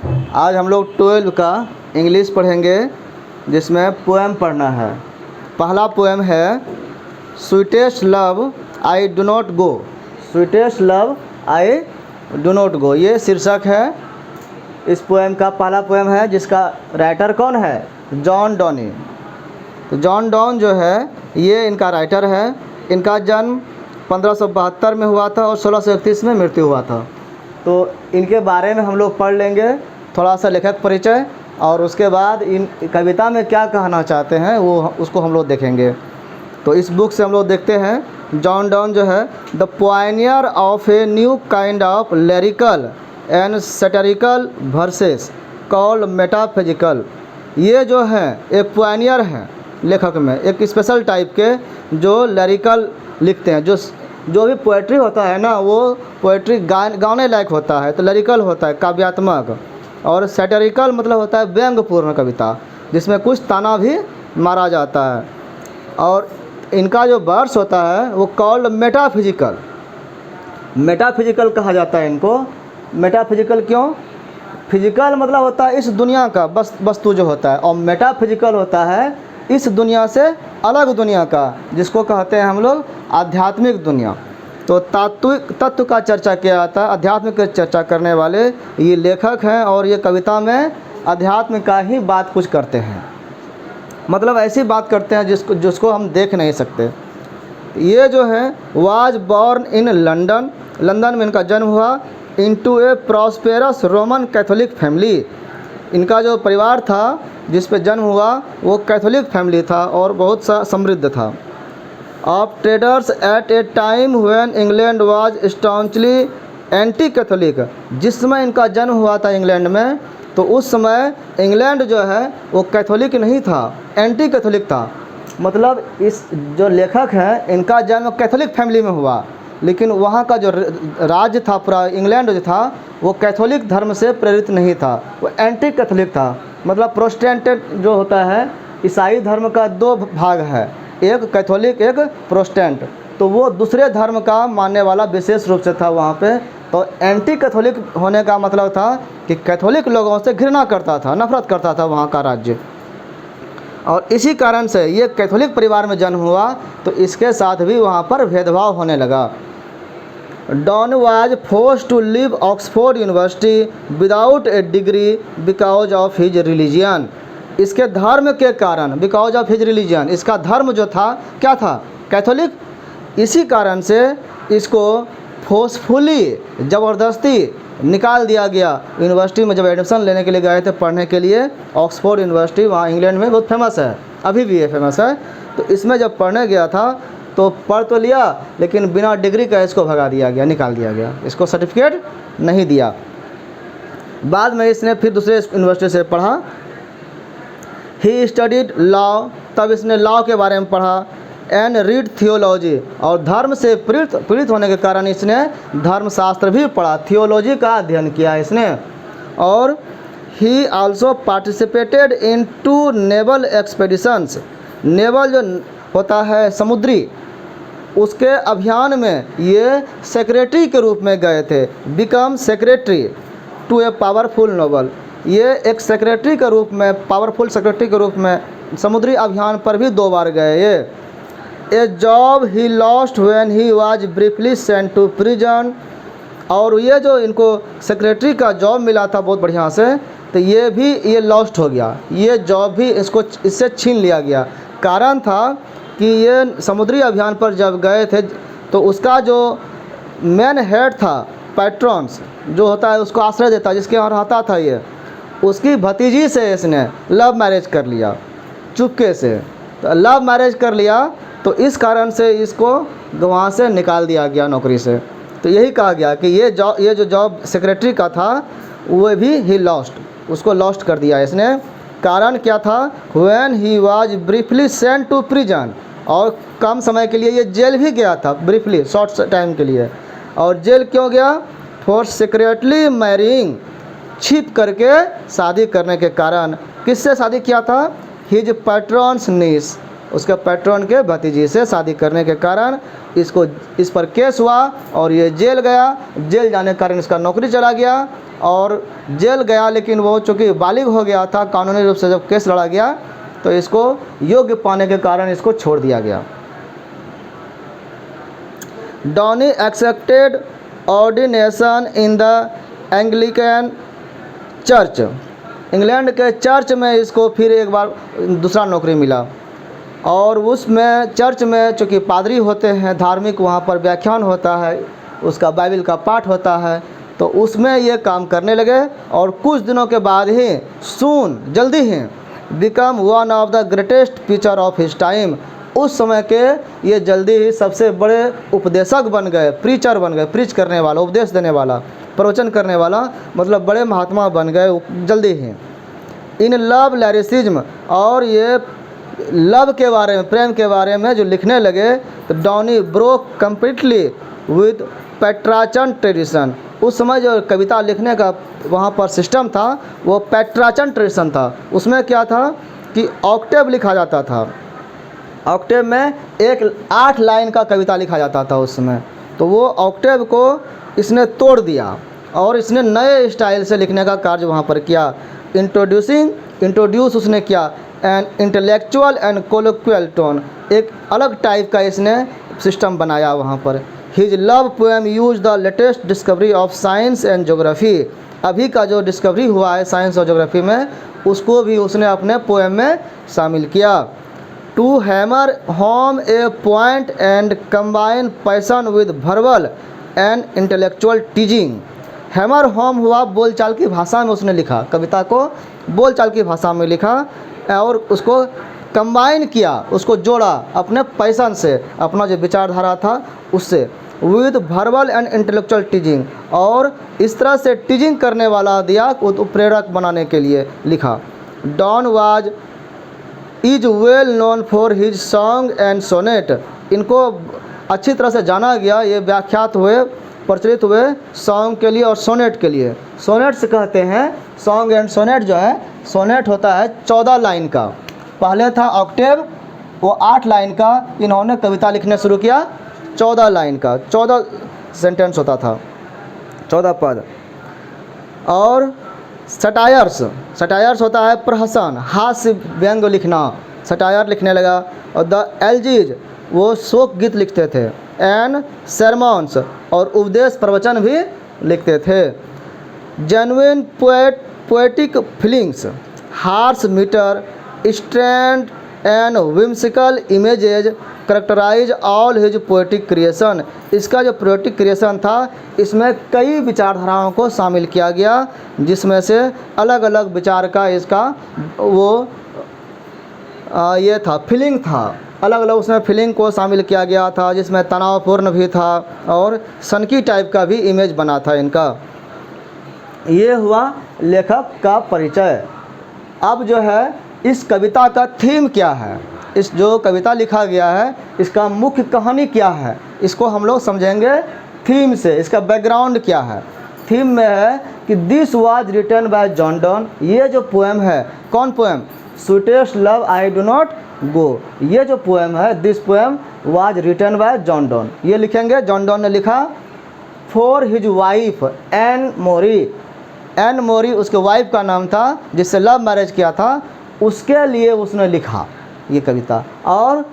आज हम लोग 12 का इंग्लिश पढ़ेंगे, जिसमें पोएम पढ़ना है। पहला पोएम है sweetest love I do not go. Sweetest love I do not go, ये शीर्षक है इस पोएम का। पहला पोएम है जिसका राइटर कौन है? John Donny. तो जॉन डॉन जो है ये इनका राइटर है। इनका जन्म 1572 में हुआ था और 1631 में मृत्यु हुआ था। तो इनके बारे में हम लोग पढ़ लेंगे, थोड़ा सा लेखक परिचय, और उसके बाद इन कविता में क्या कहना चाहते हैं वो उसको हम लोग देखेंगे। तो इस बुक से हम लोग देखते हैं जॉन डॉन जो है the pioneer of a new kind of lyrical and satirical verses called metaphysical. ये जो है एक पायनियर हैं लेखक में, एक स्पेशल टाइप के जो लिरिकल लिखते हैं। जो भी पोएट्री होता है ना, वो पोएट्री गाने लायक होता है, तो लिरिकल होता है काव्यात्मक। और सैटिरिकल मतलब होता है व्यंग्यपूर्ण कविता, जिसमें कुछ ताना भी मारा जाता है। और इनका जो वर्स होता है वो कॉल्ड मेटाफिजिकल। मेटाफिजिकल कहा जाता है इनको। मेटाफिजिकल क्यों? फिजिकल मतलब होता है इस दुनिया का वस्तु जो होता है, और मेटाफिजिकल होता है इस दुनिया से अलग दुनिया का, जिसको कहते हैं हम लोग आध्यात्मिक दुनिया। तो तात्विक तत्व का चर्चा किया जाता है, अध्यात्म की चर्चा करने वाले ये लेखक हैं, और ये कविता में अध्यात्म का ही बात कुछ करते हैं। मतलब ऐसी बात करते हैं जिसको हम देख नहीं सकते। ये जो है was born in London, London में इनका जन्म हुआ। इनटू ए प्रॉस्पेरस रोमन कैथोलिक फैमिली। इनका जो परिवार था जिस पे जन्म हुआ वो कैथोलिक फैमिली था और बहुत सा समृद्ध था। Of traders at a time when England was staunchly anti Catholic. जिस समय इनका जन्म हुआ था इंग्लैंड में, तो उस समय इंग्लैंड जो है वो कैथोलिक नहीं था, एंटी कैथोलिक था। मतलब इस जो लेखक हैं इनका जन्म कैथोलिक फैमिली में हुआ, लेकिन वहाँ का जो राज्य था, पूरा इंग्लैंड जो था, वो कैथोलिक धर्म से प्रेरित नहीं था, वो एंटी कैथोलिक था। मतलब प्रोटेस्टेंट जो होता है, ईसाई धर्म का दो भाग है, एक कैथोलिक एक प्रोटेस्टेंट। तो वो दूसरे धर्म का मानने वाला विशेष रूप से था वहाँ पे। तो एंटी कैथोलिक होने का मतलब था कि कैथोलिक लोगों से घृणा करता था, नफरत करता था वहाँ का राज्य। और इसी कारण से ये कैथोलिक परिवार में जन्म हुआ, तो इसके साथ भी वहाँ पर भेदभाव होने लगा। Donne was forced to leave Oxford University without a degree because of his religion. इसके धर्म के कारण, बिकॉज ऑफ हिज रिलीजियन, इसका धर्म जो था क्या था? कैथोलिक। इसी कारण से इसको फोर्सफुली, ज़बरदस्ती निकाल दिया गया यूनिवर्सिटी में। जब एडमिशन लेने के लिए गए थे पढ़ने के लिए, ऑक्सफोर्ड यूनिवर्सिटी वहाँ इंग्लैंड में बहुत फेमस है, अभी भी ये फेमस है। तो इसमें जब पढ़ने गया था तो पढ़ तो लिया, लेकिन बिना डिग्री का इसको भगा दिया गया, निकाल दिया गया, इसको सर्टिफिकेट नहीं दिया। बाद में इसने फिर दूसरे यूनिवर्सिटी से पढ़ा। ही स्टडीड लॉ, तब इसने लॉ के बारे में पढ़ा। एंड रीड थियोलॉजी, और धर्म से पीड़ित होने के कारण इसने धर्मशास्त्र भी पढ़ा, थियोलॉजी का अध्ययन किया इसने। और ही also participated in 2 naval expeditions. Naval जो होता है समुद्री, उसके अभियान में ये सेक्रेटरी के रूप में गए थे। Become secretary to a powerful noble. ये एक सेक्रेटरी के रूप में, पावरफुल सेक्रेटरी के रूप में समुद्री अभियान पर भी 2 बार गए ये। A job he lost when he was briefly sent to prison. और ये जो इनको सेक्रेटरी का जॉब मिला था बहुत बढ़िया से, तो ये भी ये लॉस्ट हो गया, ये जॉब भी इससे छीन लिया गया। कारण था कि ये समुद्री अभियान पर जब गए थे तो उसका जो मेन हेड था, पैट्रॉन्स जो होता है उसको आश्रय देता, जिसके यहाँ रहता था ये, उसकी भतीजी से इसने लव मैरिज कर लिया चुपके से। तो लव मैरिज कर लिया, तो इस कारण से इसको वहाँ से निकाल दिया गया नौकरी से। तो यही कहा गया कि ये जो जॉब सेक्रेटरी का था वो भी ही लॉस्ट, उसको लॉस्ट कर दिया इसने। कारण क्या था? When he was briefly sent to prison, और कम समय के लिए ये जेल भी गया था, ब्रीफली शॉर्ट टाइम के लिए। और जेल क्यों गया? फॉर सीक्रेटली मैरिंग, छिप करके शादी करने के कारण। किससे शादी किया था? हिज पैट्रॉन्स नीस, उसके पैट्रॉन के भतीजी से शादी करने के कारण इस पर केस हुआ और ये जेल गया। जेल जाने के कारण इसका नौकरी चला गया और जेल गया, लेकिन वो चूँकि बालिग हो गया था, कानूनी रूप से जब केस लड़ा गया तो इसको योग्य पाने के कारण इसको छोड़ दिया गया। Donny accepted ordination in the Anglican church. England के चर्च में इसको फिर एक बार दूसरा नौकरी मिला, और उसमें चर्च में चूँकि पादरी होते हैं, धार्मिक वहाँ पर व्याख्यान होता है, उसका बाइबल का पाठ होता है, तो उसमें ये काम करने लगे। और कुछ दिनों के बाद ही जल्दी he become one of the greatest preacher of his time. उस समय के ये जल्दी ही सबसे बड़े उपदेशक बन गए, प्रीचर बन गए, प्रीच करने वाला, उपदेश देने वाला, प्रवचन करने वाला, मतलब बड़े महात्मा बन गए जल्दी ही। इन लव लैरिसिज्म, और ये लव के बारे में, प्रेम के बारे में जो लिखने लगे, तो Donne broke completely with Petrarchan tradition. उस समय जो कविता लिखने का वहाँ पर सिस्टम था वो पेट्राचन ट्रेडिशन था। उसमें क्या था कि ऑक्टेव लिखा जाता था, ऑक्टेव में 8 लाइन का कविता लिखा जाता था उस समय। तो वो ऑक्टेव को इसने तोड़ दिया और इसने नए स्टाइल से लिखने का कार्य वहाँ पर किया। इंट्रोड्यूस उसने किया एन इंटेलेक्चुअल एंड कोलोक्वियल टोन, एक अलग टाइप का इसने सिस्टम बनाया वहाँ पर। His love poem use the latest discovery of science and geography. अभी का जो डिस्कवरी हुआ है साइंस और ज्योग्राफी में, उसको भी उसने अपने पोएम में शामिल किया। To hammer home a point and combine passion with verbal and intellectual teasing. Hammer home हुआ बोलचाल की भाषा में उसने लिखा, कविता को बोलचाल की भाषा में लिखा और उसको कंबाइन किया, उसको जोड़ा अपने पैसन से, अपना जो विचारधारा था उससे, विद वर्बल एंड इंटेलेक्चुअल टीजिंग, और इस तरह से टीजिंग करने वाला दिया, प्रेरक बनाने के लिए लिखा। Donne was is well known for his song and sonnet. इनको अच्छी तरह से जाना गया, ये व्याख्यात हुए, प्रचलित हुए सॉन्ग के लिए और सोनेट के लिए। सोनेट से कहते हैं, सॉन्ग एंड सोनेट जो है, सोनेट होता है 14 लाइन का, पहले था ऑक्टेव वो 8 लाइन का, इन्होंने कविता लिखने शुरू किया 14 लाइन का, 14 सेंटेंस होता था, 14 पद। और सटायर्स होता है प्रहसन, हास्य व्यंग लिखना, सटायर लिखने लगा। और द एल्जीज वो शोक गीत लिखते थे। एंड सरमॉन्स और उपदेश प्रवचन भी लिखते थे। Genuine poetic feelings, harsh metre, strained and whimsical images characterise all his poetic creation. इसका जो पोएटिक क्रिएशन था इसमें कई विचारधाराओं को शामिल किया गया, जिसमें से अलग अलग विचार का इसका वो ये था, फीलिंग था, अलग अलग उसमें फीलिंग को शामिल किया गया था, जिसमें तनावपूर्ण भी था और सनकी टाइप का भी इमेज बना था इनका। ये हुआ लेखक का परिचय। अब जो है इस कविता का थीम क्या है, इस जो कविता लिखा गया है इसका मुख्य कहानी क्या है, इसको हम लोग समझेंगे थीम से। इसका बैकग्राउंड क्या है, थीम में है कि this was written by John Donne. ये जो पोएम है, कौन poem, sweetest love I do not go, ये जो पोएम है, this poem was written by John Donne. ये लिखेंगे जॉन डॉन ने लिखा for his wife Anne More. Anne More उसके वाइफ का नाम था, जिससे लव मैरिज किया था, उसके लिए उसने लिखा ये कविता। और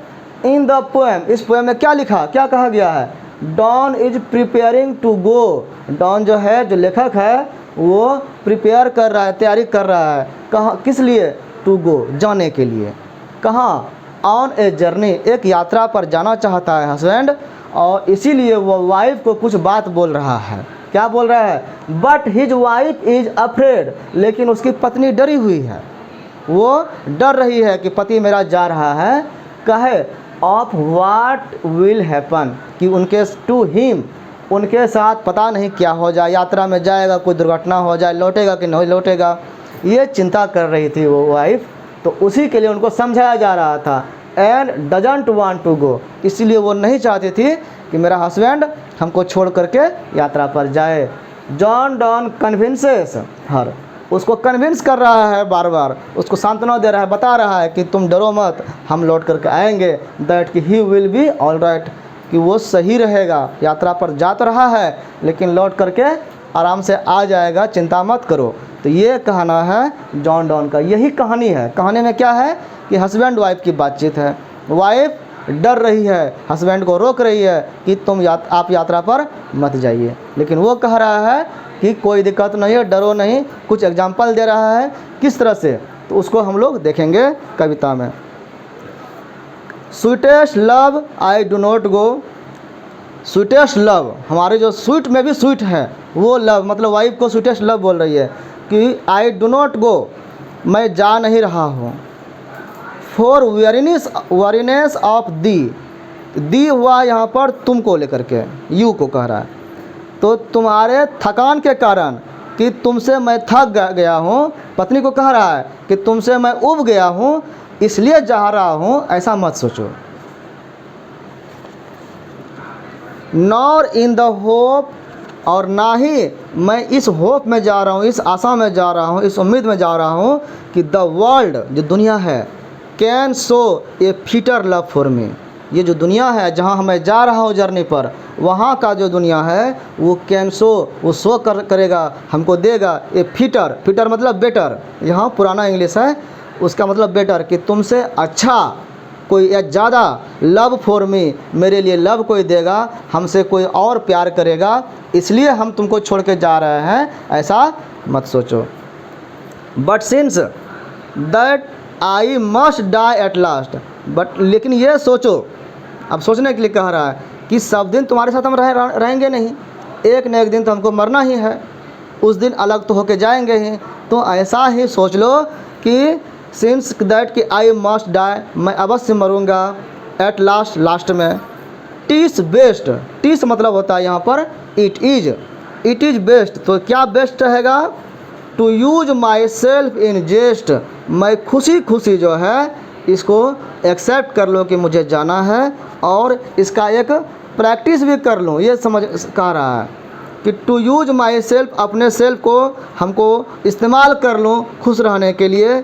इन द पोएम, इस पोएम में क्या लिखा, क्या कहा गया है, Donne is preparing to go. Donne जो है, जो लेखक है, वो प्रिपेयर कर रहा है, तैयारी कर रहा है, कहाँ, किस लिए, टू गो, जाने के लिए। कहाँ, ऑन ए जर्नी, एक यात्रा पर जाना चाहता है हस्बैंड, और इसीलिए वो वाइफ को कुछ बात बोल रहा है। क्या बोल रहा है, but his wife is afraid, लेकिन उसकी पत्नी डरी हुई है, वो डर रही है कि पति मेरा जा रहा है, कहे ऑफ वाट विल हैपन, कि उनके टू हिम, उनके साथ पता नहीं क्या हो जाए, यात्रा में जाएगा कोई दुर्घटना हो जाए, लौटेगा कि नहीं लौटेगा, ये चिंता कर रही थी वो वाइफ। तो उसी के लिए उनको समझाया जा रहा था। And doesn't want to go, इसीलिए वो नहीं चाहती थी कि मेरा हस्बैंड हमको छोड़ करके यात्रा पर जाए। जॉन डॉन कन्विंसेस हर, उसको कन्विंस कर रहा है, बार बार उसको सांत्वना दे रहा है, बता रहा है कि तुम डरो मत, हम लौट करके आएंगे। दैट कि he will be all right, कि वो सही रहेगा, यात्रा पर जा तो रहा है लेकिन लौट करके आराम से आ जाएगा, चिंता मत करो। तो ये कहना है जॉन डॉन का, यही कहानी है। कहानी में क्या है कि हस्बैंड वाइफ की बातचीत है। वाइफ डर रही है, हस्बैंड को रोक रही है कि आप यात्रा पर मत जाइए, लेकिन वो कह रहा है कि कोई दिक्कत नहीं है, डरो नहीं। कुछ एग्जाम्पल दे रहा है किस तरह से, तो उसको हम लोग देखेंगे कविता में। Sweetest love I do not go. Sweetest love, हमारे जो स्वीट में भी स्वीट है वो लव, मतलब वाइफ को स्वीटेस्ट लव बोल रही है कि आई डू नॉट गो, मैं जा नहीं रहा हूँ। फॉर वेरीनेस ऑफ दी हुआ यहाँ पर तुमको लेकर के, यू को कह रहा है। तो तुम्हारे थकान के कारण, कि तुमसे मैं थक गया हूँ, पत्नी को कह रहा है कि तुमसे मैं उब गया हूँ इसलिए जा रहा हूँ, ऐसा मत सोचो। नॉर इन द होप, और ना ही मैं इस होप में जा रहा हूँ, इस आशा में जा रहा हूँ, इस उम्मीद में जा रहा हूँ कि द वर्ल्ड, जो दुनिया है, can show A fitter love for me. ये जो दुनिया है जहाँ मैं जा रहा हूँ जर्नी पर, वहाँ का जो दुनिया है वो कैन शो, वो शो करेगा, हमको देगा ए फिटर मतलब बेटर, यहाँ पुराना इंग्लिश है, उसका मतलब बेटर, कि तुमसे अच्छा कोई या ज़्यादा लव फॉर मी, मेरे लिए लव कोई देगा, हमसे कोई और प्यार करेगा, इसलिए हम तुमको छोड़ के जा रहे हैं, ऐसा मत सोचो। But since that I must die at last, but लेकिन ये सोचो, अब सोचने के लिए कह रहा है कि सब दिन तुम्हारे साथ हम रहेंगे नहीं, एक न एक दिन तो हमको मरना ही है, उस दिन अलग तो होके जाएंगे ही। तो ऐसा ही सोच लो कि सिंस दैट कि आई मस्ट डाई, मैं अवश्य मरूंगा, एट लास्ट, लास्ट में। टीस बेस्ट, टीस मतलब होता है यहाँ पर इट इज़ बेस्ट, तो क्या बेस्ट रहेगा? To use myself in jest, मैं खुशी खुशी जो है इसको एक्सेप्ट कर लो कि मुझे जाना है, और इसका एक प्रैक्टिस भी कर लूँ, ये समझ कह रहा है कि टू यूज माई सेल्फ, अपने सेल्फ को हमको इस्तेमाल कर लूँ खुश रहने के लिए।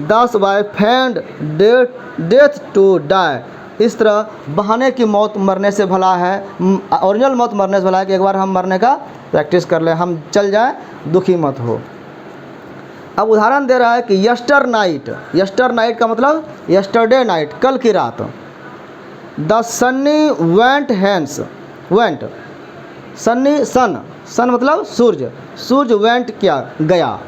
Thus by feigned death to die, इस तरह बहाने की मौत मरने से भला है, ओरिजिनल मौत मरने से भला है कि एक बार हम मरने का प्रैक्टिस कर लें, हम चल जाएं, दुखी मत हो। अब उदाहरण दे रहा है कि यस्टर नाइट का मतलब यस्टरडे नाइट, कल की रात। The sun went hence, went sun, sun मतलब सूर्य वेंट क्या, गया।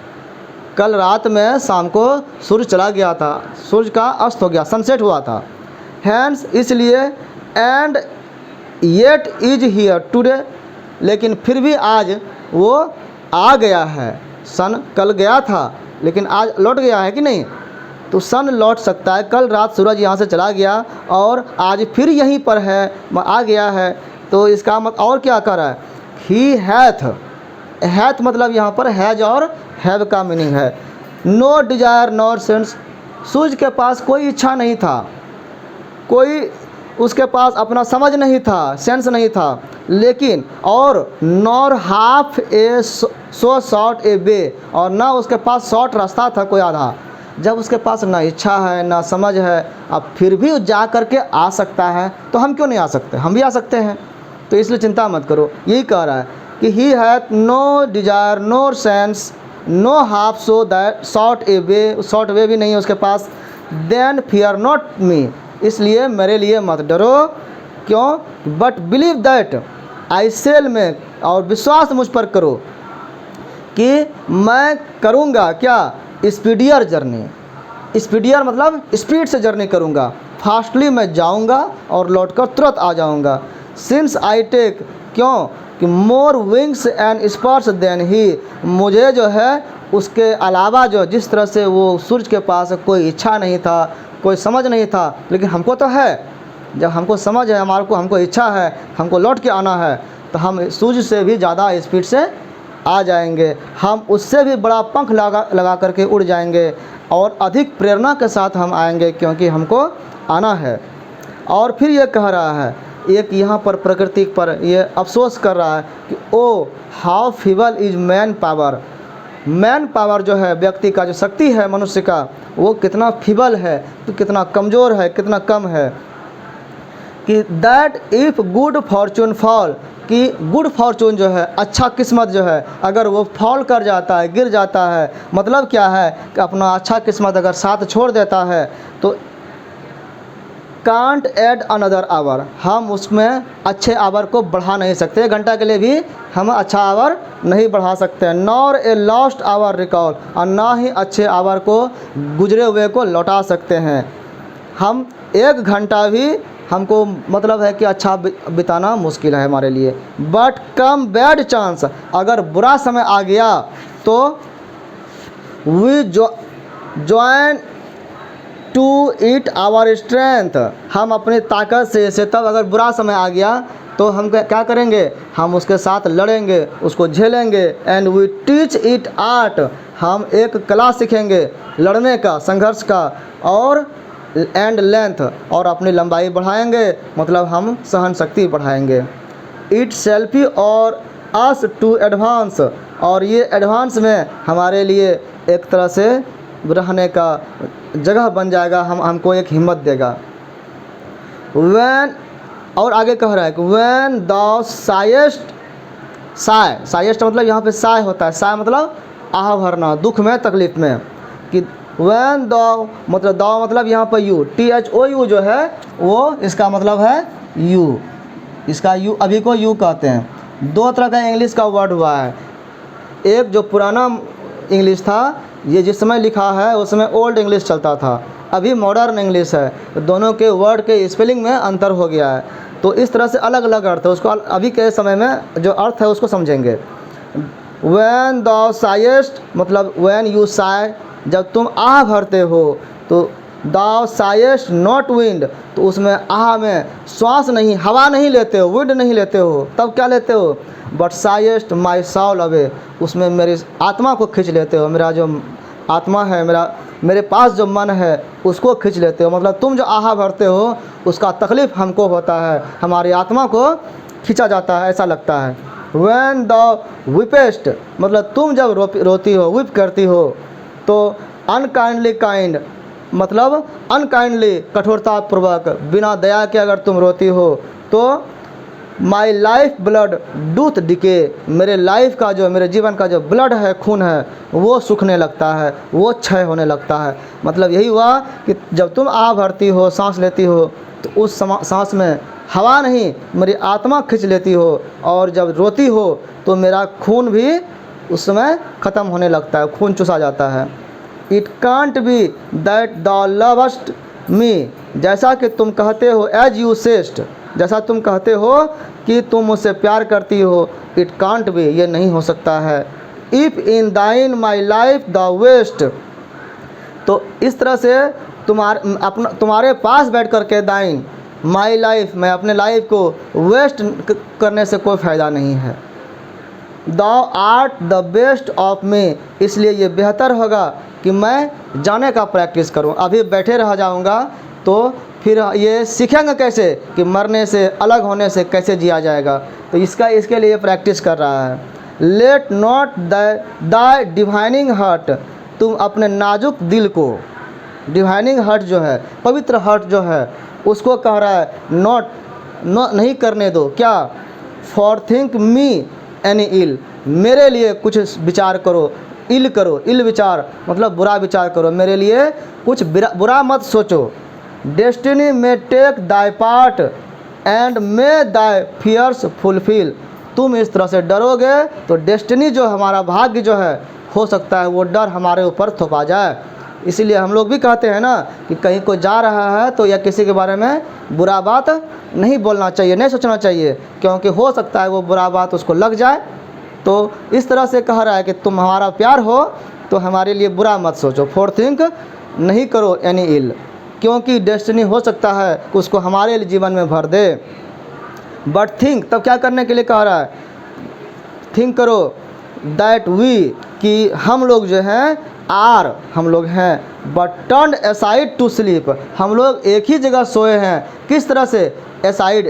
कल रात में शाम को सूर्य चला गया था, सूर्य का अस्त हो गया, सनसेट हुआ था। हैंस इसलिए, and yet is here today, लेकिन फिर भी आज वो आ गया है। सन कल गया था लेकिन आज लौट गया है कि नहीं, तो सन लौट सकता है। कल रात सूरज यहाँ से चला गया और आज फिर यहीं पर है, आ गया है, तो इसका मत और क्या कर रहा है? ही हैथ मतलब यहाँ पर हैज और हैव का मीनिंग है। नो डिजायर नॉर सेंस, सूर्य के पास कोई इच्छा नहीं था, कोई उसके पास अपना समझ नहीं था, सेंस नहीं था, लेकिन और nor half A so short a वे, और ना उसके पास शॉर्ट रास्ता था कोई आधा। जब उसके पास ना इच्छा है ना समझ है, अब फिर भी जा करके आ सकता है, तो हम क्यों नहीं आ सकते? हम भी आ सकते हैं। तो इसलिए चिंता मत करो, यही कह रहा है कि he hath no desire nor sense nor half so that short a way, short way भी नहीं है उसके पास। देन फियर नॉट मी, इसलिए मेरे लिए मत डरो। क्यों? But believe that I shall में, और विश्वास मुझ पर करो कि मैं करूँगा क्या? Speedier journey. स्पीडियर मतलब स्पीड से जर्नी करूँगा, फास्टली मैं जाऊँगा और लौटकर तुरंत आ जाऊँगा। सिंस आई टेक, क्यों कि more wings and spurs than he, मुझे जो है उसके अलावा जो जिस तरह से वो सूर्य के पास कोई इच्छा नहीं था, कोई समझ नहीं था, लेकिन हमको तो है। जब हमको समझ है, हमको इच्छा है, हमको लौट के आना है, तो हम सूर्य से भी ज़्यादा स्पीड से आ जाएंगे, हम उससे भी बड़ा पंख लगा करके उड़ जाएंगे, और अधिक प्रेरणा के साथ हम आएंगे, क्योंकि हमको आना है। और फिर ये कह रहा है, एक यहाँ पर प्रकृति पर ये अफसोस कर रहा है कि oh how feeble is man power. Man power जो है, व्यक्ति का जो शक्ति है मनुष्य का, वो कितना फीबल है, तो कितना कमज़ोर है, कितना कम है। कि that if good Fortune fall, कि गुड फॉर्चून जो है, अच्छा किस्मत जो है, अगर वो फॉल कर जाता है, गिर जाता है, मतलब क्या है कि अपना अच्छा किस्मत अगर साथ छोड़ देता है तो कांट ऐड अनदर आवर, हम उसमें अच्छे आवर को बढ़ा नहीं सकते, 1 घंटा के लिए भी हम अच्छा आवर नहीं बढ़ा सकते। Nor a lost hour recall, और ना ही अच्छे आवर को, गुजरे हुए को लौटा सकते हैं। हम 1 घंटा भी हमको मतलब है कि अच्छा बिताना मुश्किल है हमारे लिए। बट कम बैड चांस, अगर बुरा समय आ गया तो we join to it our strength, हम अपनी ताकत से तब अगर बुरा समय आ गया तो हम क्या करेंगे, हम उसके साथ लड़ेंगे, उसको झेलेंगे। And we teach it art, हम एक कला सीखेंगे लड़ने का, संघर्ष का, और एंड लेंथ, और अपनी लंबाई बढ़ाएंगे, मतलब हम सहन शक्ति बढ़ाएंगे। इट सेल्फी और अस टू एडवांस, और ये एडवांस में हमारे लिए एक तरह से रहने का जगह बन जाएगा, हमको एक हिम्मत देगा। वैन, और आगे कह रहा है कि वैन द साइएस्ट, साइएस्ट मतलब यहाँ पे साय होता है, साय मतलब आह भरना, दुख में, तकलीफ़ में, कि वैन द मतलब यहाँ पर यू, THOU जो है वो इसका मतलब है यू, इसका यू अभी को यू कहते हैं। 2 तरह का इंग्लिश का वर्ड हुआ है, एक जो पुराना इंग्लिश था, ये जिस समय लिखा है उस समय ओल्ड इंग्लिश चलता था, अभी मॉडर्न इंग्लिश है, दोनों के वर्ड के स्पेलिंग में अंतर हो गया है, तो इस तरह से अलग अलग अर्थ है, उसको अभी के समय में जो अर्थ है उसको समझेंगे। वैन द साइएस्ट मतलब वैन यू साय, जब तुम आह भरते हो, तो द साइएस्ट नॉट विंड, तो उसमें आह में श्वास नहीं, हवा नहीं लेते हो, विंड नहीं लेते हो, तब क्या लेते हो, बट साइएस्ट माई साउल अवे, उसमें मेरी आत्मा को खींच लेते हो, मेरा जो आत्मा है, मेरे पास जो मन है उसको खींच लेते हो, मतलब तुम जो आह भरते हो उसका तकलीफ़ हमको होता है, हमारी आत्मा को खींचा जाता है, ऐसा लगता है। वैन द विपेस्ट मतलब तुम जब रोती हो, विप करती हो, तो अनकाइंडली काइंड मतलब अनकाइंडली कठोरतापूर्वक, बिना दया के अगर तुम रोती हो, तो माई लाइफ ब्लड डूथ डिके, मेरे लाइफ का जो, मेरे जीवन का जो ब्लड है, खून है, वो सूखने लगता है, वो क्षय होने लगता है। मतलब यही हुआ कि जब तुम आह भरती हो, सांस लेती हो, तो उस सांस में हवा नहीं, मेरी आत्मा खींच लेती हो, और जब रोती हो तो मेरा खून भी उस समय ख़त्म होने लगता है, खून चूसा जाता है। It can't be that the lov'st me, जैसा कि तुम कहते हो, एज यू सेस्ट, जैसा तुम कहते हो कि तुम मुझसे प्यार करती हो, इट कांट बी, ये नहीं हो सकता है। इफ़ इन दाइन माई लाइफ द वेस्ट, तो इस तरह से तुम्हारे पास बैठ कर के दाइन माई लाइफ, मैं अपने लाइफ को वेस्ट करने से कोई फ़ायदा नहीं है। Thou art the best of me, इसलिए ये बेहतर होगा कि मैं जाने का प्रैक्टिस करूं, अभी बैठे रह जाऊंगा तो फिर ये सीखेंगे कैसे कि मरने से, अलग होने से कैसे जिया जाएगा, तो इसके लिए प्रैक्टिस कर रहा है। Let not the divining heart, तुम अपने नाजुक दिल को, डिवाइनिंग हार्ट जो है, पवित्र हार्ट जो है, उसको कह रहा है नहीं करने दो, क्या, फॉर थिंक मी एनी इल, मेरे लिए कुछ विचार करो, इल करो, इल विचार मतलब बुरा विचार करो, मेरे लिए कुछ बुरा मत सोचो। Destiny may take thy part and may thy fears fulfil, तुम इस तरह से डरोगे तो डेस्टिनी जो हमारा भाग्य जो है, हो सकता है वो डर हमारे ऊपर थोपा जाए। इसीलिए हम लोग भी कहते हैं ना कि कहीं कोई जा रहा है तो या किसी के बारे में बुरा बात नहीं बोलना चाहिए, नहीं सोचना चाहिए, क्योंकि हो सकता है वो बुरा बात उसको लग जाए। तो इस तरह से कह रहा है कि तुम हमारा प्यार हो तो हमारे लिए बुरा मत सोचो, फॉर थिंक नहीं करो एनी इल, क्योंकि डेस्टिनी हो सकता है कि उसको हमारे लिए जीवन में भर दे। बट थिंक, तब क्या करने के लिए कह रहा है, थिंक करो दैट वी, कि हम लोग जो हैं, हम लोग हैं, but turn aside to sleep, हम लोग एक ही जगह सोए हैं, किस तरह से, असाइड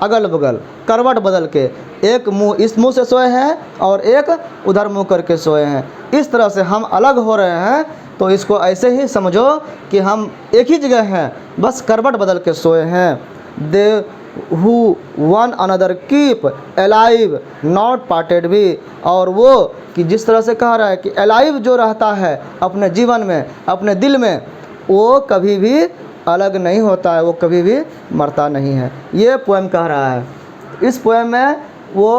अगल बगल, करवट बदल के, एक मुंह इस मुंह से सोए हैं और एक उधर मुंह करके सोए हैं, इस तरह से हम अलग हो रहे हैं। तो इसको ऐसे ही समझो कि हम एक ही जगह हैं, बस करवट बदल के सोए हैं। They who one another keep alive not parted be, और वो कि जिस तरह से कह रहा है कि अलाइव जो रहता है अपने जीवन में, अपने दिल में, वो कभी भी अलग नहीं होता है, वो कभी भी मरता नहीं है। ये पोएम कह रहा है। इस पोएम में वो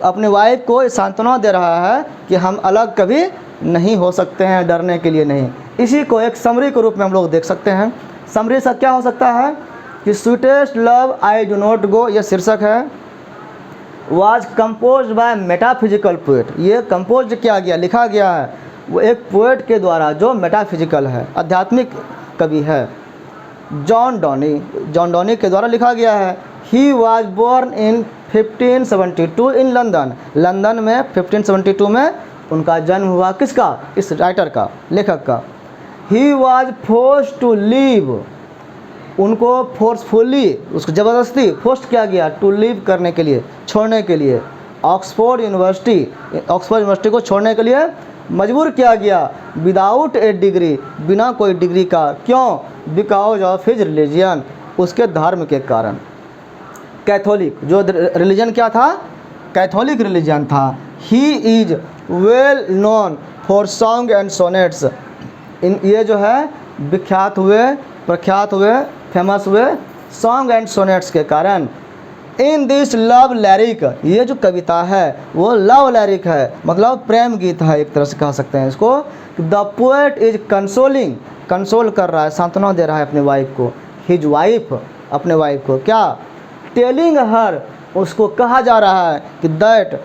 अपनी वाइफ को सांत्वना दे रहा है कि हम अलग कभी नहीं हो सकते हैं, डरने के लिए नहीं। इसी को एक समरी के रूप में हम लोग देख सकते हैं। समरी सा क्या हो सकता है कि sweetest love I do not go, ये शीर्षक है, was compose bye metaphysical poet. ये कंपोज किया गया, लिखा गया है वो एक पोएट के द्वारा जो मेटाफिजिकल है, आध्यात्मिक कवि है, जॉन डॉनी के द्वारा लिखा गया है। He was born in 1572 in London में 1572 में उनका जन्म हुआ। किसका? इस राइटर का, लेखक का। He was forced to leave, उनको फोर्सफुली, उसको ज़बरदस्ती फोर्स किया गया टू लीव करने के लिए, छोड़ने के लिए। ऑक्सफोर्ड यूनिवर्सिटी को छोड़ने के लिए मजबूर किया गया, विदाउट ए डिग्री, बिना कोई डिग्री का। क्यों? बिकॉज ऑफ हिज रिलीजन, उसके धर्म के कारण। कैथोलिक, जो रिलीजन क्या था? कैथोलिक रिलीजन था। He is well known for song and sonnets, ये जो है विख्यात हुए, प्रख्यात हुए, फेमस हुए सॉन्ग एंड सोनेट्स के कारण। इन दिस लव लैरिक, ये जो कविता है वो लव लैरिक है, मतलब प्रेम गीत है, एक तरह से कह सकते हैं इसको। The poet is consoling, console कर रहा है, सांत्वना दे रहा है अपने वाइफ को, हिज वाइफ, अपने वाइफ को। क्या? टेलिंग हर, उसको कहा जा रहा है कि that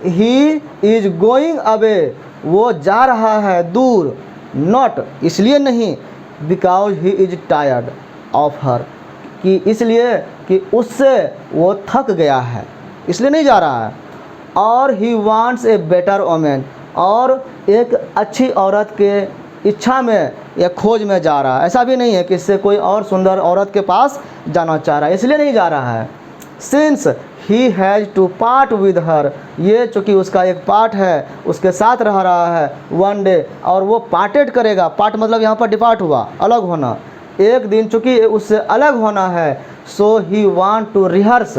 he is going away, वो जा रहा है दूर, नॉट, इसलिए नहीं, because he is tired of her, कि इसलिए कि उससे वो थक गया है, इसलिए नहीं जा रहा है। और he wants a better women, और एक अच्छी औरत के इच्छा में या खोज में जा रहा है। ऐसा भी नहीं है कि इससे कोई और सुंदर औरत के पास जाना चाह रहा है, इसलिए नहीं जा रहा है। Since he has to part with her, ये चूँकि उसका एक पार्ट है, उसके साथ रह रहा है वन डे, और वो पार्टेड करेगा। पार्ट मतलब यहाँ पर डिपार्ट हुआ, अलग होना, एक दिन चूँकि उससे अलग होना है। सो ही वांट टू रिहर्स,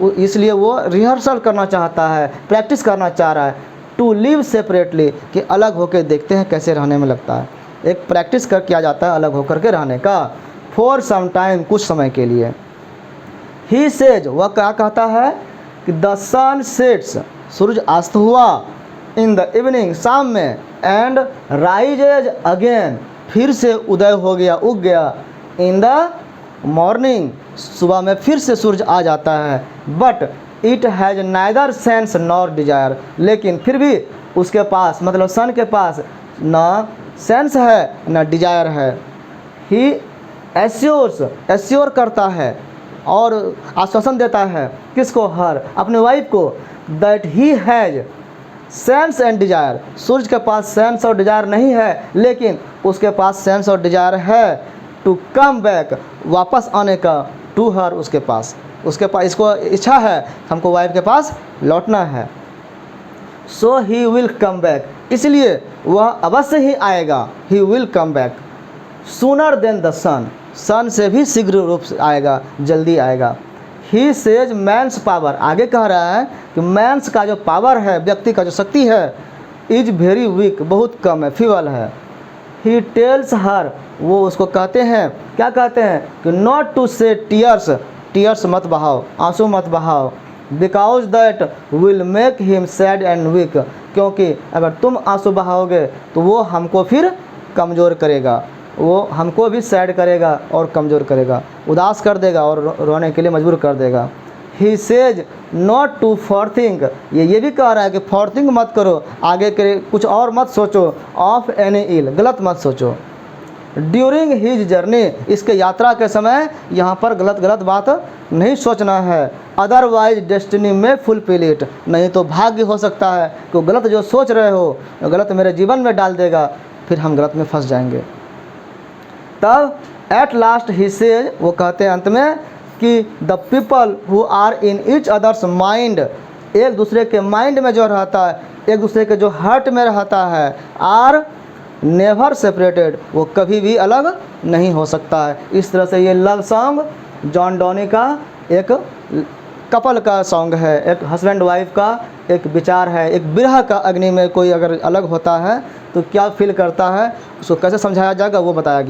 इसलिए वो रिहर्सल करना चाहता है, प्रैक्टिस करना चाह रहा है। टू लिव सेपरेटली, कि अलग होकर देखते हैं कैसे रहने में लगता है, एक प्रैक्टिस कर किया जाता है अलग होकर के रहने का। फॉर सम टाइम, कुछ समय के लिए। ही सेज, वह क्या कहता है कि द सन सेट्स, सूरज अस्त हुआ, इन द इवनिंग, शाम में, एंड राइजेज अगेन, फिर से उदय हो गया, उग गया, इन द मॉर्निंग, सुबह में फिर से सूरज आ जाता है। But it has neither sense nor desire, लेकिन फिर भी उसके पास, मतलब सन के पास ना सेंस है ना डिजायर है। ही एश्योर करता है और आश्वासन देता है, किसको? हर, अपने वाइफ को, that he has sense and desire, सूरज के पास सेंस और डिजायर नहीं है, लेकिन उसके पास सेंस और डिजायर है। टू कम बैक, वापस आने का, टू हर, उसके पास इसको इच्छा है, हमको वाइफ के पास लौटना है। सो ही विल कम बैक, इसलिए वह अवश्य ही आएगा। He will come back sooner than the sun, sun से भी शीघ्र रूप से आएगा, जल्दी आएगा। ही सेज मैंस पावर, आगे कह रहा है कि मैंस का जो पावर है, व्यक्ति का जो शक्ति है, इज वेरी वीक, बहुत कम है, फीबल है। ही टेल्स हर, वो उसको कहते हैं, क्या कहते हैं कि not to say tears, tears मत बहाओ, आंसू मत बहाओ, because that will make him sad and weak, क्योंकि अगर तुम आंसू बहाओगे तो वो हमको फिर कमज़ोर करेगा, वो हमको भी सैड करेगा और कमज़ोर करेगा, उदास कर देगा और रोने के लिए मजबूर कर देगा। He says not to forethink, ये भी कह रहा है कि फॉर थिंक मत करो, आगे के कुछ और मत सोचो, ऑफ एनी इल, गलत मत सोचो। ड्यूरिंग हिज जर्नी, इसके यात्रा के समय यहाँ पर गलत बात नहीं सोचना है। अदरवाइज डेस्टिनी में फुलफिल इट, नहीं तो भाग्य हो सकता है कि गलत जो सोच रहे हो गलत मेरे जीवन में डाल देगा, फिर हम गलत में फंस जाएंगे। तब एट लास्ट ही सेज, वो कहते हैं अंत में कि the people who are in each others mind, एक दूसरे के माइंड में जो रहता है, एक दूसरे के जो हार्ट में रहता है, आर नेवर सेपरेटेड, वो कभी भी अलग नहीं हो सकता है। इस तरह से ये लव सॉन्ग जॉन डॉनी का एक कपल का सॉन्ग है, एक हस्बैंड वाइफ का एक विचार है, एक विरह का अग्नि में कोई अगर अलग होता है तो क्या फील करता है, उसको कैसे समझाया जाएगा वो बताया गया।